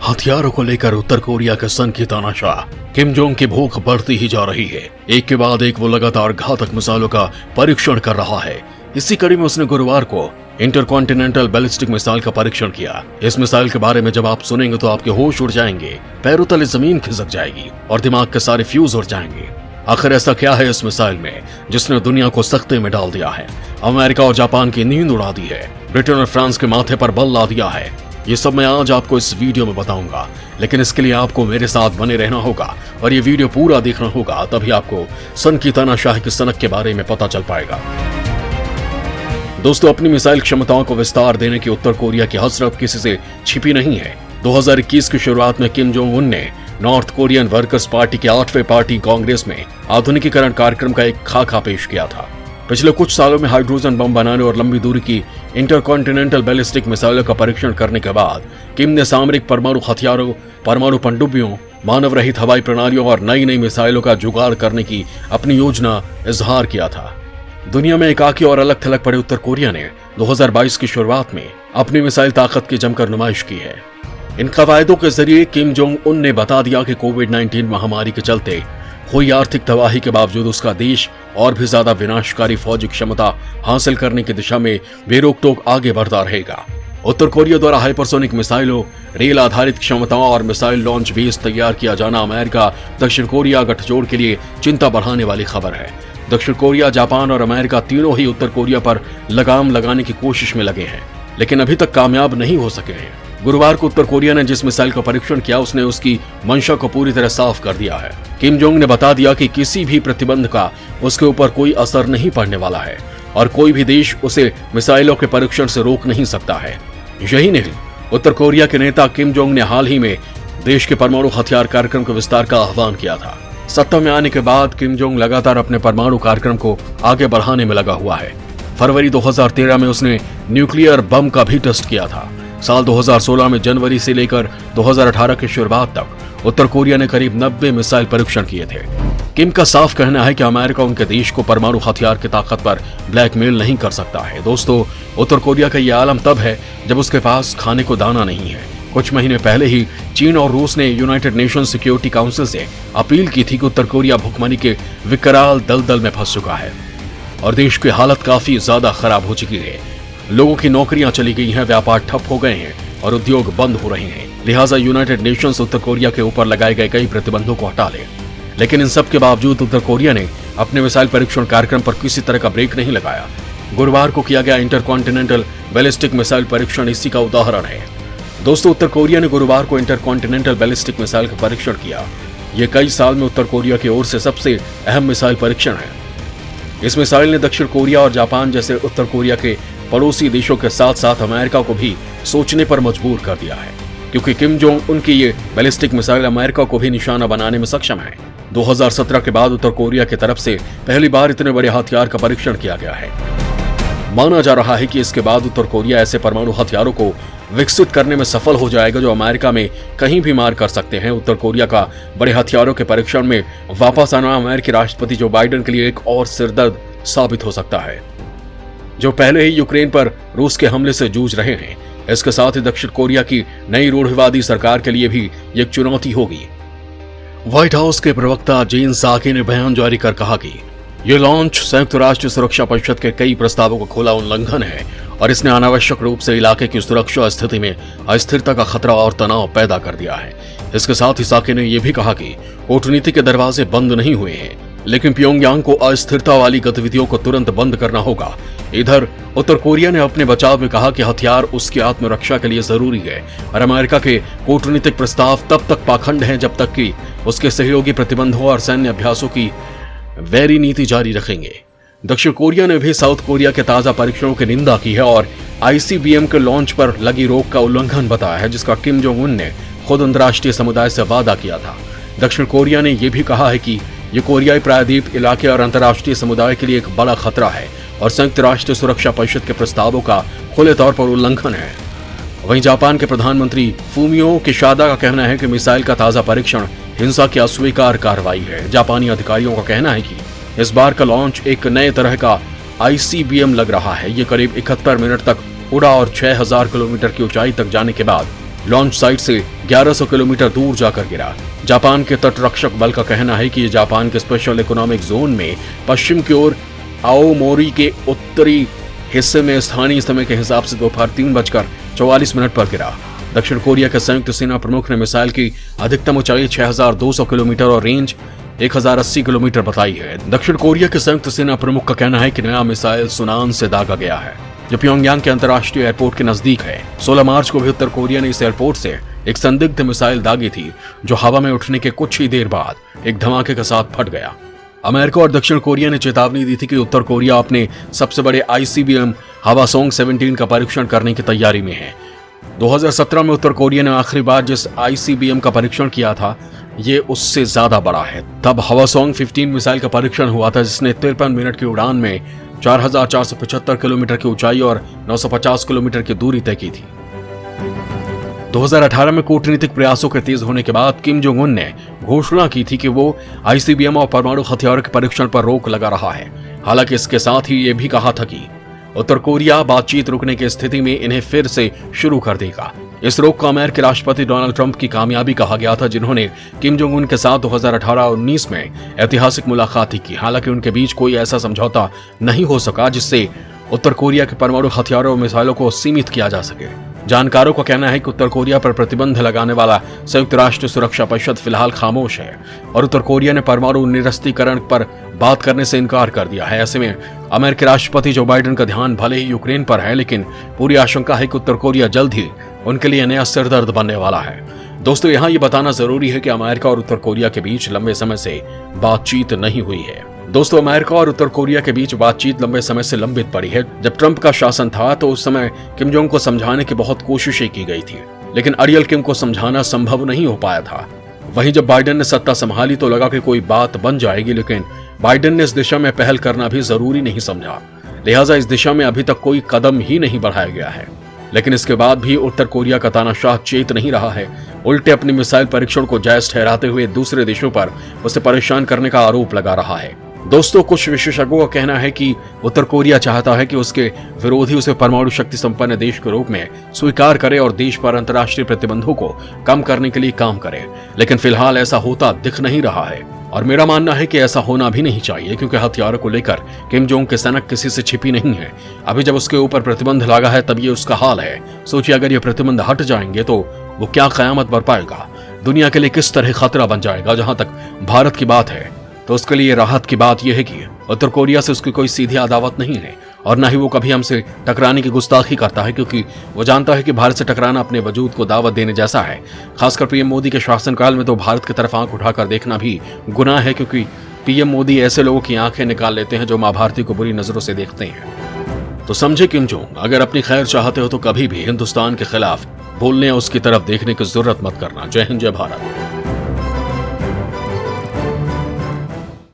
हथियारों को लेकर उत्तर कोरिया के सन की तानाशाह। किम जोंग की भूख बढ़ती ही जा रही है। एक के बाद एक वो लगातार घातक मिसाइलों का परीक्षण कर रहा है। इसी कड़ी में उसने गुरुवार को इंटरकॉन्टिनेंटल बैलिस्टिक मिसाइल का परीक्षण किया। इस मिसाइल के बारे में जब आप सुनेंगे तो आपके होश उड़ जाएंगे, पैरों तले जमीन खिसक जाएगी और दिमाग के सारे फ्यूज उड़ जाएंगे। आखिर ऐसा क्या है इस मिसाइल में जिसने दुनिया को सख्ते में डाल दिया है? अमेरिका और जापान की नींद उड़ा दी है, ब्रिटेन और फ्रांस के माथे पर बल ला दिया है। ये सब मैं आज आपको इस वीडियो में बताऊंगा, लेकिन इसके लिए आपको मेरे साथ बने रहना होगा और ये वीडियो पूरा देखना होगा, तभी आपको सन की तानाशाही की सनक के बारे में पता चल पाएगा। दोस्तों, अपनी मिसाइल क्षमताओं को विस्तार देने की उत्तर कोरिया की हसरत किसी से छिपी नहीं है। 2021 की शुरुआत में किम जोंग उन ने नॉर्थ कोरियन वर्कर्स पार्टी के 8वें पार्टी कांग्रेस में आधुनिकीकरण कार्यक्रम का एक खाका पेश किया था। पिछले कुछ सालों में हाइड्रोजन बम बनाने और लंबी दूरी की इंटरकॉन्टिनेंटल बैलिस्टिक मिसाइलों का परीक्षण करने के बाद किम ने सामरिक परमाणु हथियारों, परमाणु पनडुब्बियों, मानव रहित हवाई प्रणालियों और नई नई मिसाइलों का जुगाड़ करने की अपनी योजना इजहार किया था। दुनिया में एकाकी और अलग थलग पड़े उत्तर कोरिया ने 2022 की शुरुआत में अपनी मिसाइल ताकत की जमकर नुमाइश की है। इन कवायदों के जरिए किम जोंग उन ने बता दिया कि कोविड-19 महामारी के चलते हुई आर्थिक तबाही के बावजूद उसका देश और भी ज्यादा विनाशकारी फौजी क्षमता हासिल करने की दिशा में बेरोक-टोक आगे बढ़ता रहेगा। उत्तर कोरिया द्वारा हाइपरसोनिक मिसाइलों, रेल आधारित क्षमताओं और मिसाइल लॉन्च बेस तैयार किया जाना अमेरिका दक्षिण कोरिया गठजोड़ के लिए चिंता बढ़ाने वाली खबर है। दक्षिण कोरिया, जापान और अमेरिका तीनों ही उत्तर कोरिया पर लगाम लगाने की कोशिश में लगे हैं, लेकिन अभी तक कामयाब नहीं हो सके हैं। गुरुवार को उत्तर कोरिया ने जिस मिसाइल का परीक्षण किया उसने उसकी मंशा को पूरी तरह साफ कर दिया है। किम जोंग ने बता दिया कि किसी भी प्रतिबंध का उसके ऊपर कोई असर नहीं पड़ने वाला है और कोई भी देश उसे मिसाइलों के परीक्षण से रोक नहीं सकता है। यही नहीं, उत्तर कोरिया के नेता किम जोंग ने हाल ही में देश के परमाणु हथियार कार्यक्रम के विस्तार का आह्वान किया था। सत्ता में आने के बाद किम जोंग लगातार अपने परमाणु कार्यक्रम को आगे बढ़ाने में लगा हुआ है। फरवरी 2013 में उसने न्यूक्लियर बम का भी टेस्ट किया था। साल 2016 में जनवरी से लेकर 2018 की शुरुआत तक उत्तर कोरिया ने करीब 90 मिसाइल परीक्षण किए थे। किम का साफ कहना है कि अमेरिका उनके देश को परमाणु हथियार की ताकत पर ब्लैकमेल नहीं कर सकता है। दोस्तों, उत्तर कोरिया का यह आलम तब है जब उसके पास खाने को दाना नहीं है। कुछ महीने पहले ही चीन और रूस ने यूनाइटेड नेशन सिक्योरिटी काउंसिल से अपील की थी कि उत्तर कोरिया भुखमरी के विकराल दलदल में फंस चुका है और देश की हालत काफी ज्यादा खराब हो चुकी है। लोगों की नौकरियां चली गई हैं, व्यापार ठप हो गए हैं और उद्योग बंद हो रहे हैं। लिहाजा यूनाइटेड नेशंस उत्तर कोरिया के ऊपर लगाए गए कई प्रतिबंधों को हटा ले, लेकिन इन सब के बावजूद उत्तर कोरिया ने अपने मिसाइल परीक्षण कार्यक्रम पर किसी तरह का ब्रेक नहीं लगाया। गुरुवार को किया गया इंटरकॉन्टिनेंटल बैलिस्टिक मिसाइल परीक्षण इसी का उदाहरण है। दोस्तों, उत्तर कोरिया ने गुरुवार को इंटरकॉन्टिनेंटल बैलिस्टिक मिसाइल का परीक्षण किया। यह कई साल में उत्तर कोरिया की ओर से सबसे अहम मिसाइल परीक्षण है। इस मिसाइल ने दक्षिण कोरिया और जापान जैसे उत्तर कोरिया के पड़ोसी देशों के साथ साथ अमेरिका को भी सोचने पर मजबूर कर दिया है, क्योंकि किम जोंग उनकी ये बैलिस्टिक मिसाइल अमेरिका को भी निशाना बनाने में सक्षम है। 2017 के बाद उत्तर कोरिया की तरफ से पहली बार इतने बड़े हथियार का परीक्षण किया गया है। माना जा रहा है कि इसके बाद उत्तर कोरिया ऐसे परमाणु हथियारों को विकसित करने में सफल हो जाएगा जो अमेरिका में कहीं भी मार कर सकते हैं। उत्तर कोरिया का बड़े हथियारों के परीक्षण में वापस आना अमेरिकी राष्ट्रपति जो बाइडेन के लिए एक और सिरदर्द साबित हो सकता है, जो पहले ही यूक्रेन पर रूस के हमले से जूझ रहे हैं। इसके साथ ही दक्षिण कोरिया की नई रूढ़िवादी सरकार के लिए भी एक चुनौती होगी। व्हाइट हाउस के प्रवक्ता जेन साकी ने बयान जारी कर कहा कि यह लॉन्च संयुक्त राष्ट्र सुरक्षा परिषद के कई प्रस्तावों का खुला उल्लंघन है और इसने अनावश्यक रूप से इलाके की सुरक्षा स्थिति में अस्थिरता का खतरा और तनाव पैदा कर दिया है। इसके साथ ही साकी ने यह भी कहा कि कूटनीति के दरवाजे बंद नहीं हुए हैं, लेकिन प्योंगयांग को अस्थिरता वाली गतिविधियों को तुरंत बंद करना होगा। इधर उत्तर कोरिया ने अपने बचाव में कहा कि हथियार उसकी आत्मरक्षा के लिए जरूरी है और अमेरिका के कूटनीतिक प्रस्ताव तब तक पाखंड हैं जब तक कि उसके सहयोगी प्रतिबंधों और सैन्य अभ्यासों की वैरी नीति जारी रखेंगे। दक्षिण कोरिया ने भी साउथ कोरिया के ताजा परीक्षणों की निंदा की है और आईसीबीएम के लॉन्च पर लगी रोक का उल्लंघन बताया है, जिसका किम जोंग उन ने खुद अंतर्राष्ट्रीय समुदाय से वादा किया था। दक्षिण कोरिया ने यह भी कहा है कि ये कोरियाई प्रायद्वीप इलाके और अंतर्राष्ट्रीय समुदाय के लिए एक बड़ा खतरा है और संयुक्त राष्ट्र सुरक्षा परिषद के प्रस्तावों का खुले तौर पर उल्लंघन है। वहीं जापान के प्रधानमंत्री फूमियो किशिदा का कहना है कि मिसाइल का ताजा परीक्षण हिंसा की अस्वीकार कार्रवाई है। जापानी अधिकारियों का कहना है कि इस बार का लॉन्च एक नए तरह का आईसीबीएम लग रहा है। ये करीब 71 मिनट तक उड़ा और 6000 किलोमीटर की ऊंचाई तक जाने के बाद लॉन्च साइट से 1100 किलोमीटर दूर जाकर गिरा। जापान के तटरक्षक बल का कहना है कि ये जापान के स्पेशल इकोनॉमिक जोन में पश्चिम की ओर आओमोरी के उत्तरी हिस्से में स्थानीय समय के हिसाब से दोपहर 3:44 पर गिरा। दक्षिण कोरिया के संयुक्त सेना प्रमुख ने मिसाइल की अधिकतम ऊंचाई 6200 किलोमीटर और रेंज 1080 किलोमीटर बताई है। दक्षिण कोरिया के संयुक्त सेना प्रमुख का कहना है कि नया मिसाइल सुनान से दागा गया है, जो प्योंगयांग के अंतर्राष्ट्रीय एयरपोर्ट के नजदीक है। 16 मार्च को भी उत्तर कोरिया ने इस एयरपोर्ट से एक संदिग्ध मिसाइल दागी थी, जो हवा में उठने के कुछ ही देर बाद एक धमाके के साथ फट गया। अमेरिका और दक्षिण कोरिया ने चेतावनी दी थी कि उत्तर कोरिया अपने सबसे बड़े ICBM हवासोंग 17 का परीक्षण करने की तैयारी में है। 2017 में उत्तर कोरिया ने आखिरी बार जिस ICBM का परीक्षण किया था, ये उससे ज्यादा बड़ा है। तब हवासोंग 15 मिसाइल का परीक्षण हुआ था, जिसने 53 मिनट की उड़ान में 4475 किलोमीटर की ऊंचाई और 950 किलोमीटर की दूरी तय की थी। 2018 में कूटनीतिक प्रयासों के तेज होने के बाद किम जोंग उन ने घोषणा की थी कि वो ICBM और परमाणु हथियारों के परीक्षण पर रोक लगा रहा है। हालांकि इसके साथ ही ये भी कहा था कि उत्तर कोरिया बातचीत रुकने की स्थिति में इन्हें फिर से शुरू कर देगा। इस रोक को अमेरिकी राष्ट्रपति डोनाल्ड ट्रंप की कामयाबी कहा गया था, जिन्होंने किम जोंग उन के साथ 2018 और 19 में ऐतिहासिक मुलाकात की। हालांकि उनके बीच कोई ऐसा समझौता नहीं हो सका जिससे उत्तर कोरिया के परमाणु हथियारों और मिसाइलों को सीमित किया जा सके। जानकारों का कहना है कि उत्तर कोरिया पर प्रतिबंध लगाने वाला संयुक्त राष्ट्र सुरक्षा परिषद फिलहाल खामोश है और उत्तर कोरिया ने परमाणु निरस्त्रीकरण पर बात करने से इनकार कर दिया है। ऐसे में अमेरिकी राष्ट्रपति जो बाइडेन का ध्यान भले ही यूक्रेन पर है, लेकिन पूरी आशंका है कि उत्तर कोरिया जल्द ही उनके लिए नया सिरदर्द बनने वाला है। दोस्तों, यहाँ ये बताना जरूरी है कि अमेरिका और उत्तर कोरिया के बीच लंबे समय से बातचीत नहीं हुई है। दोस्तों, अमेरिका और उत्तर कोरिया के बीच बातचीत लंबे समय से लंबित पड़ी है। जब ट्रंप का शासन था तो उस समय किम जोंग को समझाने की बहुत कोशिशें की गई थी, लेकिन अरियल किम को समझाना संभव नहीं हो पाया था। वहीं जब बाइडेन ने सत्ता संभाली तो लगा कि कोई बात बन जाएगी, लेकिन बाइडेन ने इस दिशा में पहल करना भी जरूरी नहीं समझा, लिहाजा इस दिशा में अभी तक कोई कदम ही नहीं बढ़ाया गया है। लेकिन इसके बाद भी उत्तर कोरिया का तानाशाह चेत नहीं रहा है। उल्टे अपने मिसाइल परीक्षण को जायज ठहराते हुए दूसरे देशों पर उसे परेशान करने का आरोप लगा रहा है। दोस्तों, कुछ विशेषज्ञों का कहना है कि उत्तर कोरिया चाहता है कि उसके विरोधी उसे परमाणु शक्ति संपन्न देश के रूप में स्वीकार करे और देश पर अंतर्राष्ट्रीय प्रतिबंधों को कम करने के लिए काम करे, लेकिन फिलहाल ऐसा होता दिख नहीं रहा है। और मेरा मानना है कि ऐसा होना भी नहीं चाहिए, क्योंकि हथियारों को लेकर किम जोंग की सनक किसी से छिपी नहीं है। अभी जब उसके ऊपर प्रतिबंध लगा है तब ये उसका हाल है। सोचिए, अगर ये प्रतिबंध हट जाएंगे तो वो क्या कयामत बरपाएगा, दुनिया के लिए किस तरह खतरा बन जाएगा। जहां तक भारत की बात है तो उसके लिए राहत की बात यह है कि उत्तर कोरिया से उसकी कोई सीधी अदावत नहीं है और न ही वो कभी हमसे टकराने की गुस्ताखी करता है, क्योंकि वो जानता है कि भारत से टकराना अपने वजूद को दावत देने जैसा है। खासकर पीएम मोदी के शासनकाल में तो भारत की तरफ आंख उठाकर देखना भी गुनाह है, क्योंकि पीएम मोदी ऐसे लोगों की आंखें निकाल लेते हैं जो मां भारती को बुरी नजरों से देखते हैं। तो समझे किम जोंग, अगर अपनी खैर चाहते हो तो कभी भी हिंदुस्तान के खिलाफ बोलने या उसकी तरफ देखने की जरूरत मत करना। जय हिंद, जय भारत।